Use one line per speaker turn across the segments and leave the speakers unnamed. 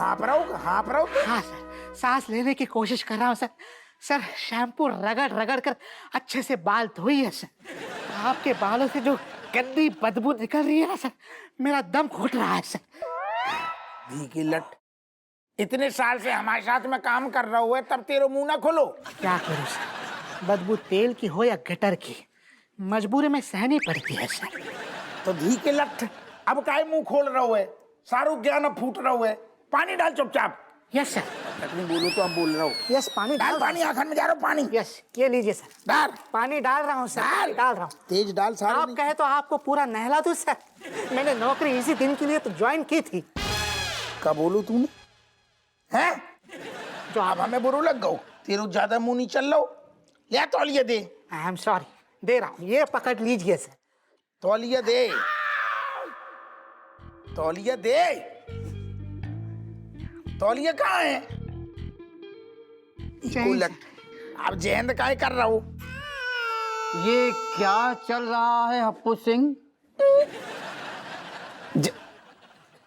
हाँफ रहा हूँ।
हाँ सर, सांस लेने की कोशिश कर रहा हूँ सर। सर शैम्पू रगड़ रगड़ कर अच्छे से बाल धोइए सर। आपके बालों से जो गंदी बदबू निकल रही है ना सर, मेरा दम घुट रहा है सर।
धी की लट, इतने साल से हमारे साथ में काम कर रहा हुआ है, तब तेरे मुंह ना खोलो।
क्या करूँ सर, बदबू तेल की हो या गटर की, मजबूरी में सहनी पड़ती है सर।
तो धी के लट, अब काहे मुंह खोल रहा हुआ है? सारू ज्ञान अब फूट रहा हुआ है। पानी डाल चुपचाप।
Yes sir.
नहीं बोलो तो अब बोल रहा हूँ।
यस, पानी
डाल पानी, आखिर में जा रहा हूँ पानी।
यस, ये लीजिए सर।
डाल
पानी डाल रहा हूँ सर, डाल रहा हूँ।
तेज डाल सारू।
आप कहे तो आपको पूरा नहला दूं सर। मैंने नौकरी इसी दिन के लिए तो ज्वाइन की थी।
क्या बोलू तूने? हैं?
जो
अब हमें बुरा लग गो, तेरे ज्यादा मुंह नहीं चल लो। ले तौलिया दे।
आई एम सॉरी, दे रहा हूँ, ये पकड़ लीजिए सर।
तौलिया दे, तौलिया दे। तौलिया कहाँ है?
चाहिए।
अब जयंत काय कर रहा हूँ?
ये क्या चल रहा है हप्पू सिंह?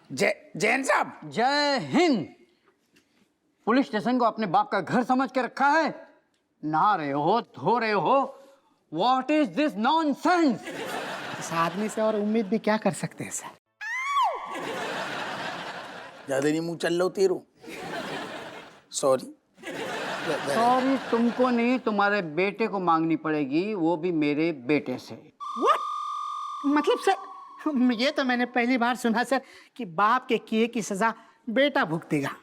जैन साहब,
जय हिंद। पुलिस स्टेशन को अपने बाप का घर समझ के रखा है? नहा रहे हो, धो रहे हो, व्हाट इज दिस नॉनसेंस?
इस आदमी से और उम्मीद भी क्या कर सकते हैं सर।
ज्यादा नहीं मुंह चल लो तेरो। सॉरी।
सॉरी तुमको नहीं, तुम्हारे बेटे को मांगनी पड़ेगी, वो भी मेरे बेटे से।
व्हाट? मतलब सर, ये तो मैंने पहली बार सुना सर कि बाप के किए की सजा बेटा भुगतेगा।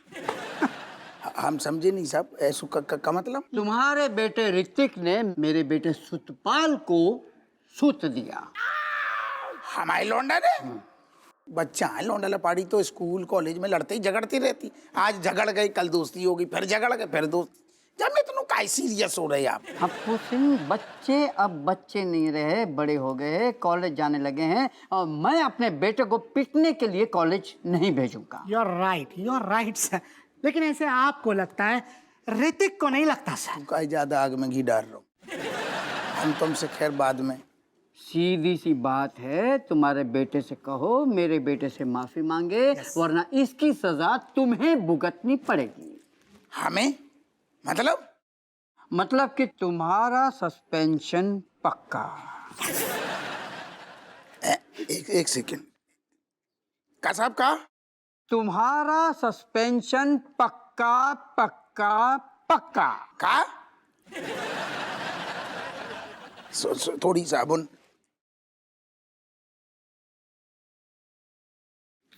हम समझे नहीं साहब, ऐसू का मतलब?
तुम्हारे बेटे ऋतिक ने मेरे बेटे सुतपाल को सूत दिया।
हमारे लौंडा ने? बच्चा है लौंडा लपाड़ी तो स्कूल कॉलेज में लड़ते ही झगड़ती रहती। आज झगड़ गई, कल दोस्ती हो गई, फिर झगड़ गए, फिर दोस्त। जब मैं तुम काय सीरियस हो रहे आप?
हप्पू सिंह, बच्चे अब बच्चे नहीं रहे, बड़े हो गए, कॉलेज जाने लगे हैं, और मैं अपने बेटे को पिटने के लिए कॉलेज नहीं भेजूंगा।
You are right sir. लेकिन ऐसे आपको लगता है, ऋतिक को नहीं लगता सर।
तुम काय ज्यादा आग में घी डाल रहा हूँ। हम तुमसे खैर बाद में।
सीधी सी बात है, तुम्हारे बेटे से कहो मेरे बेटे से माफी मांगे, वरना इसकी सजा तुम्हें भुगतनी पड़ेगी।
हमें?
मतलब कि तुम्हारा सस्पेंशन पक्का।
एक सेकंड। का साहब का?
तुम्हारा सस्पेंशन पक्का पक्का पक्का।
का? थोड़ी साबुन।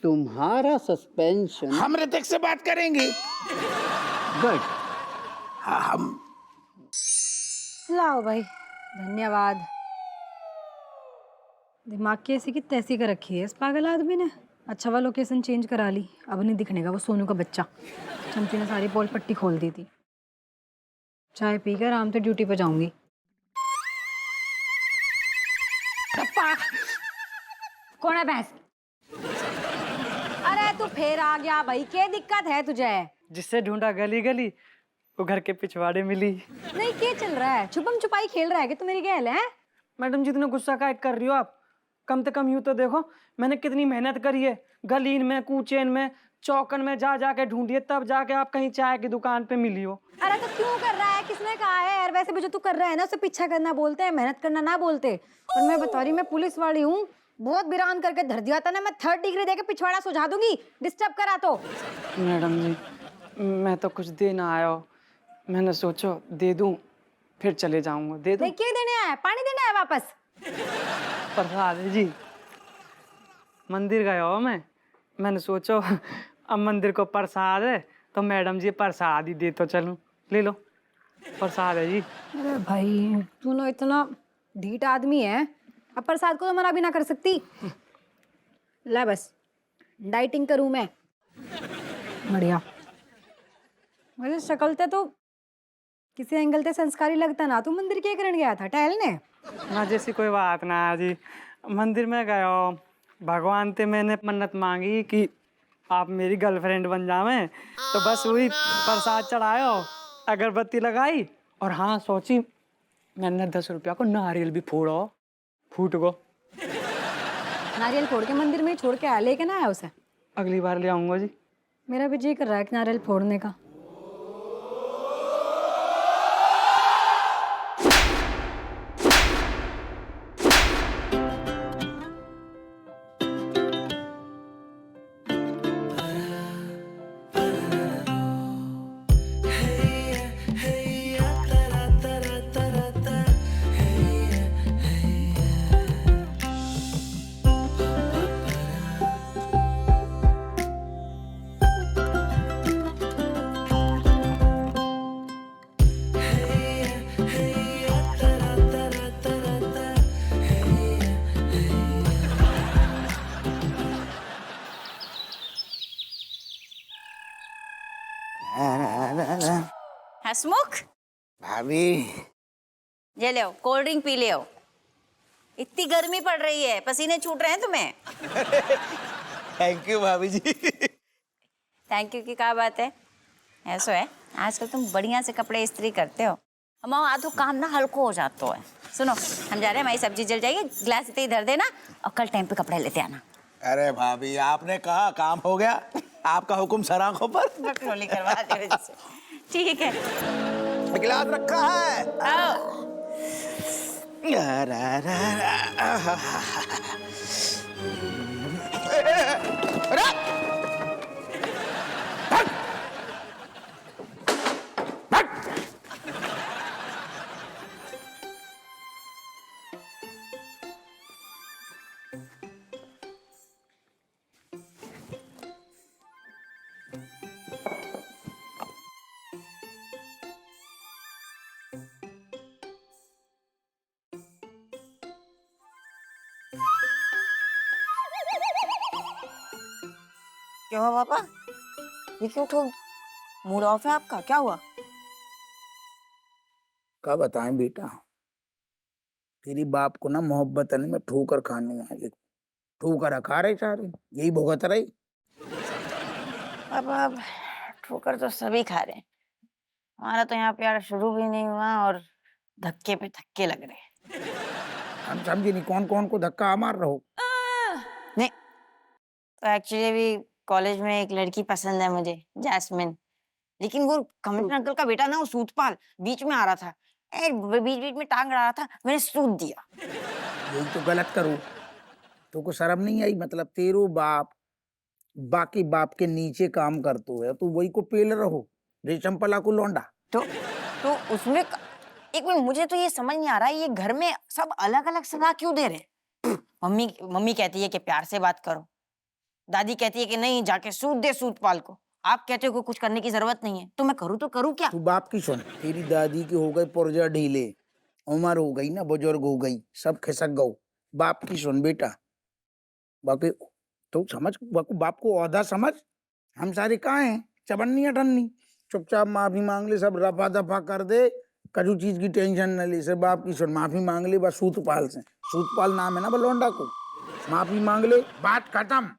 तुम्हारा सस्पेंशन।
हम ऋतिक से बात करेंगे।
गुड।
हाँ, हम।
लाओ भाई, धन्यवाद। दिमाग की ऐसी की तैसी कर रखी है इस पागल आदमी ने। अच्छा हुआ लोकेशन चेंज करा ली, अब नहीं दिखने का वो सोनू का बच्चा। चमची ने सारी पोल पट्टी खोल दी थी। चाय पी कर आराम से ड्यूटी पर जाऊंगी। कौन है भैंस? अरे तू फिर आ गया भाई, क्या दिक्कत है तुझे?
जिससे ढूंढा गली गली, वो घर के पिछवाड़े मिली।
नहीं, क्या चल रहा है? छुपम छुपाई खेल रहा है कि तू मेरी गैल है?
मैडम जितना गुस्सा का कर रही हो आप, कम से कम यूं तो देखो मैंने कितनी मेहनत करी है। गलीन में, कूचेन में, चौकन में जा जाके ढूंढी है, तब जाके आप कहीं चाय की दुकान पे मिली हो।
अरे तो क्यों कर रहा है? किसने कहा है? यार वैसे भी जो तू कर रहा है ना, उसे पीछा करना बोलते हैं, मेहनत करना ना बोलते। और मैं बता रही, मैं पुलिस वाली हूँ, बहुत बिरान करके धर दिया था ना, मैं 3rd डिग्री देके पिछवाड़ा सुझा दूंगी, डिस्टर्ब करा तो।
मैडम जी, मैं तो कुछ देना आया हो, मैंने सोचो दे दूं फिर चले जाऊंगा। दे दूं?
क्या देने आया है? पानी देने आया वापस?
प्रसाद है जी। मंदिर गया हो मैंने सोचो अब मंदिर को प्रसाद है तो मैडम जी प्रसाद ही दे तो चलूं। ले लो, प्रसाद है जी।
अरे भाई तू ना इतना ढीठ आदमी है, अब प्रसाद को तो मना भी ना कर सकती। ला बस, डाइटिंग करूं मैं। बढ़िया। वैसे शक्ल ते तो किसी एंगल ते संस्कारी लगता ना। तू मंदिर क्या करने गया था? टहलने?
ना जैसी कोई बात ना जी। मंदिर में गया हो, भगवान से मैंने मन्नत मांगी कि आप मेरी गर्लफ्रेंड बन जावे, तो बस वही प्रसाद चढ़ायो, अगरबत्ती लगाई, और हाँ सोची मैंने 10 रुपया को नारियल भी फोड़ो, फूट को।
नारियल फोड़ के मंदिर में ही छोड़ के आया, लेके ना आया उसे?
अगली बार ले आऊंगा जी।
मेरा भी जी कर रहा है कि नारियल फोड़ने का।
हसमुख,
भाभी
ये ले कोल्ड ड्रिंक पी ले। इतनी गर्मी पड़ रही है, पसीने छूट रहे हैं तुम्हें।
थैंक यू भाभी जी।
थैंक यू की क्या बात है? ऐसा है, आजकल तुम बढ़िया से कपड़े इस्त्री करते हो, हमारा आधो काम ना हल्को हो जाता है। सुनो, हम जा रहे हैं, हमारी सब्जी जल जाएगी, गिलास इतने इधर देना और कल टाइम पे कपड़े लेते आना।
अरे भाभी आपने कहा काम हो गया, आपका हुक्म सर आंखों पर।
बकलोली करवा दे मुझसे। ठीक है,
गिलास रखा है।
आओ। क्या हुआ पापा? ये क्यों ठोक? मूड ऑफ है आपका? क्या हुआ?
क्या बताएं बेटा, तेरी बाप को ना मोहब्बत में ठोकर खाने आई, ठोकर खा रहे सारे, यही भुगत रही।
पापा अब ठोकर तो सभी खा रहे हैं, हमारा तो यहाँ प्यार शुरू भी नहीं हुआ और धक्के पे धक्के लग रहे हैं।
हम समझे नहीं कौन कौन को धक्का मार रहे हो।
नहीं, तो एक्चुअली अभी कॉलेज में एक लड़की पसंद है मुझे, जैस्मिन, लेकिन वो कमिश्नर अंकल का बेटा ना, वो सूतपाल बीच में आ रहा था, बीच बीच में टांग रहा था, मैंने सूत दिया।
यही तो गलत करो, तो को शर्म नहीं आई? मतलब तेरो बाप बाकी बाप के नीचे काम करतो है, तो वही को पेल रहो, रेशम पला को लौंडा।
तो उसमें एक मिनट, मुझे तो ये समझ नहीं आ रहा है, ये घर में सब अलग अलग सलाह क्यों दे रहे? मम्मी कहती है कि प्यार से बात करो, दादी कहती है कि नहीं जाके सूत दे सूतपाल को, आप कहते हो कि कुछ करने की जरूरत नहीं है, तो मैं करूँ तो करूँ क्या?
तू बाप की सुन, तेरी दादी की हो गई पुर्जा ढीले, उम्र हो गई ना, बुजुर्ग हो गई, सब खिसक गो। बाप की सुन बेटा, बाकी तो समझ, बाप को औधा समझ। हम सारे कहाँ हैं, चबन्नी अठन्नी, चुपचाप माफी मांग ले, सब रफा दफा कर दे, कजू चीज की टेंशन न ले। सिर्फ बाप की सुन, माफी मांग ले बस सूतपाल से, सूतपाल नाम है ना बलोंडा को, माफी मांग ले, बात खत्म।